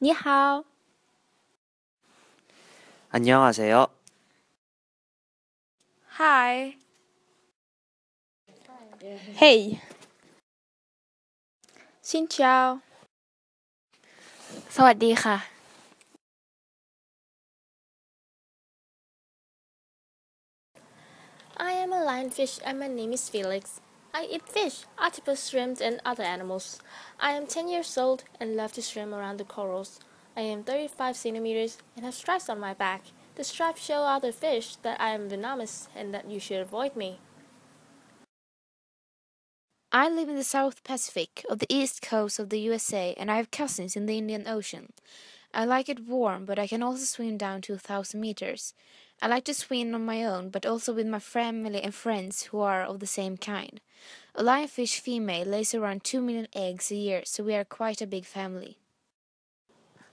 你好. 안녕하세요. Hi. Hey. Xin chào. สวัสดีค่ะ. I am a lionfish and my name is Felix. I eat fish, octopus, shrimp, and other animals. I am 10 years old and love to swim around the corals. I am 35 centimeters and have stripes on my back. The stripes show other fish that I am venomous and that you should avoid me. I live in the South Pacific of the east coast of the USA and I have cousins in the Indian Ocean. I like it warm, but I can also swim down to 1,000 meters. I like to swim on my own, but also with my family and friends who are of the same kind. A lionfish female lays around 2 million eggs a year, so we are quite a big family.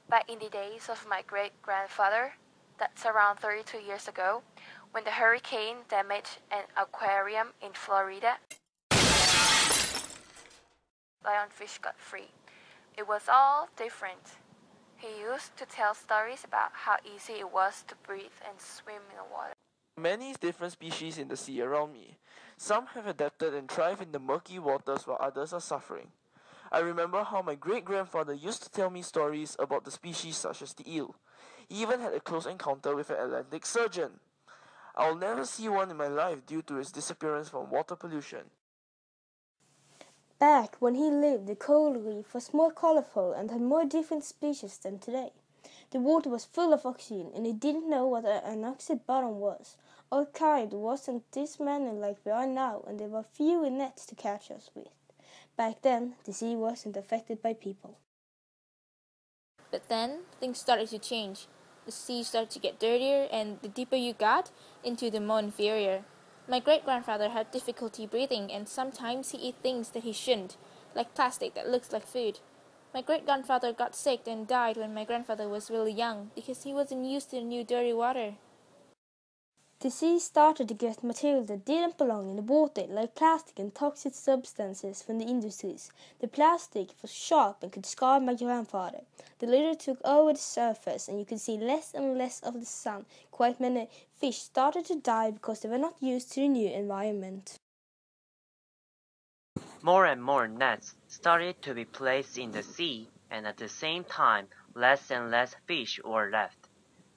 Back in the days of my great-grandfather, that's around 32 years ago, when the hurricane damaged an aquarium in Florida, lionfish got free. It was all different. He used to tell stories about how easy it was to breathe and swim in the water. Many different species in the sea around me. Some have adapted and thrive in the murky waters while others are suffering. I remember how my great-grandfather used to tell me stories about the species such as the eel. He even had a close encounter with an Atlantic sturgeon. I will never see one in my life due to its disappearance from water pollution. Back when he lived, the coral reef was more colorful and had more different species than today. The water was full of oxygen and he didn't know what an oxide bottom was. Our kind wasn't this many like we are now and there were fewer nets to catch us with. Back then, the sea wasn't affected by people. But then, things started to change. The sea started to get dirtier and the deeper you got, into the more inferior. My great-grandfather had difficulty breathing and sometimes he ate things that he shouldn't, like plastic that looks like food. My great-grandfather got sick and died when my grandfather was really young because he wasn't used to the new dirty water. The sea started to get material that didn't belong in the water, like plastic and toxic substances from the industries. The plastic was sharp and could scar my grandfather. The litter took over the surface and you could see less and less of the sun. Quite many fish started to die because they were not used to the new environment. More and more nets started to be placed in the sea, and at the same time, less and less fish were left.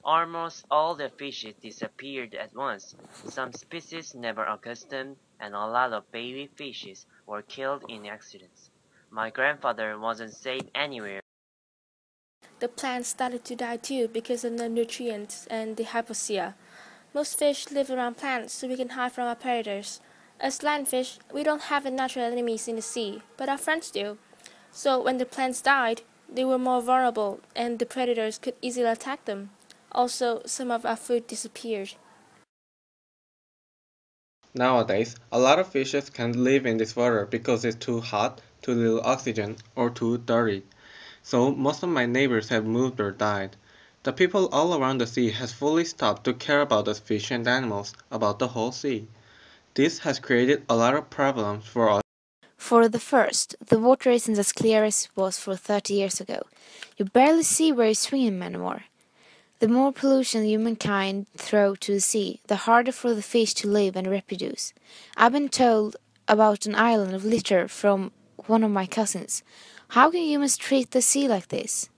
Almost all the fishes disappeared at once. Some species never accustomed, and a lot of baby fishes were killed in accidents. My grandfather wasn't safe anywhere. The plants started to die too because of the nutrients and the hypoxia. Most fish live around plants so we can hide from our predators. As landfish, we don't have natural enemies in the sea, but our friends do. So when the plants died, they were more vulnerable and the predators could easily attack them. Also, some of our food disappeared. Nowadays, a lot of fishes can't live in this water because it's too hot, too little oxygen, or too dirty. So most of my neighbors have moved or died. The people all around the sea has fully stopped to care about the fish and animals, about the whole sea. This has created a lot of problems for us. For the first, the water isn't as clear as it was for 30 years ago. You barely see where you swim anymore. The more pollution humankind throw to the sea, the harder for the fish to live and reproduce. I've been told about an island of litter from one of my cousins. How can humans treat the sea like this?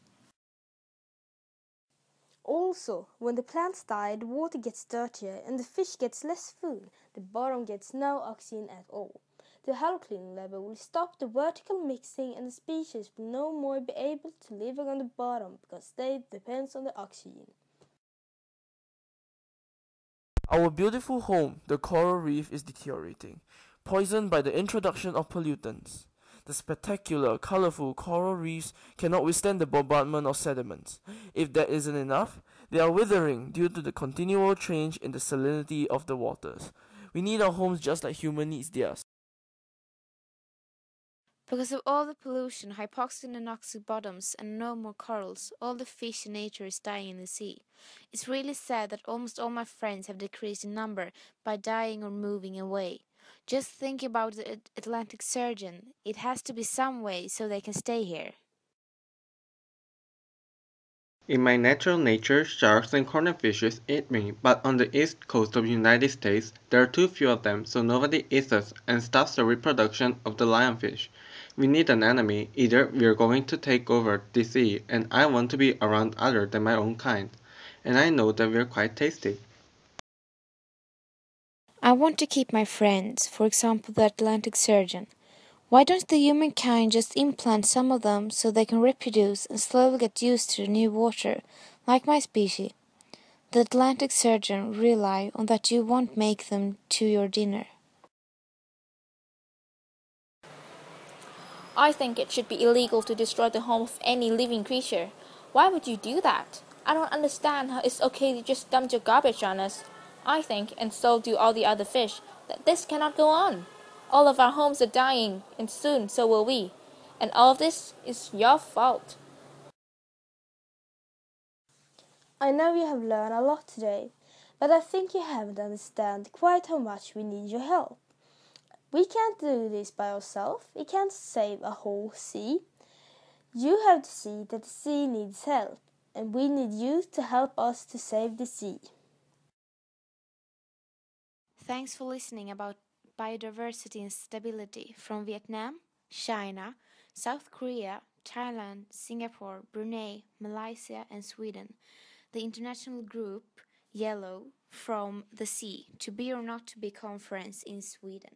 Also, when the plants die, the water gets dirtier and the fish gets less food. The bottom gets no oxygen at all. The halocline level will stop the vertical mixing and the species will no more be able to live on the bottom because they depend on the oxygen. Our beautiful home, the coral reef, is deteriorating, poisoned by the introduction of pollutants. The spectacular, colorful coral reefs cannot withstand the bombardment of sediments. If that isn't enough, they are withering due to the continual change in the salinity of the waters. We need our homes just like human needs theirs. Because of all the pollution, hypoxic and oxic bottoms, and no more corals, all the fish in nature is dying in the sea. It's really sad that almost all my friends have decreased in number by dying or moving away. Just think about the Atlantic sturgeon. It has to be some way so they can stay here. In my natural nature, sharks and cornerfishes eat me, but on the east coast of the United States, there are too few of them, so nobody eats us and stops the reproduction of the lionfish. We need an enemy, either we're going to take over the sea, and I want to be around other than my own kind. And I know that we're quite tasty. I want to keep my friends, for example the Atlantic surgeon. Why don't the humankind just implant some of them so they can reproduce and slowly get used to the new water, like my species? The Atlantic surgeon rely on that you won't make them to your dinner. I think it should be illegal to destroy the home of any living creature. Why would you do that? I don't understand how it's okay to just dump your garbage on us. I think, and so do all the other fish, that this cannot go on. All of our homes are dying, and soon so will we. And all of this is your fault. I know you have learned a lot today, but I think you haven't understood quite how much we need your help. We can't do this by ourselves. We can't save a whole sea. You have to see that the sea needs help, and we need you to help us to save the sea. Thanks for listening about biodiversity and stability from Vietnam, China, South Korea, Thailand, Singapore, Brunei, Malaysia and Sweden. The international group Yellow from the Sea to Be or Not to Be conference in Sweden.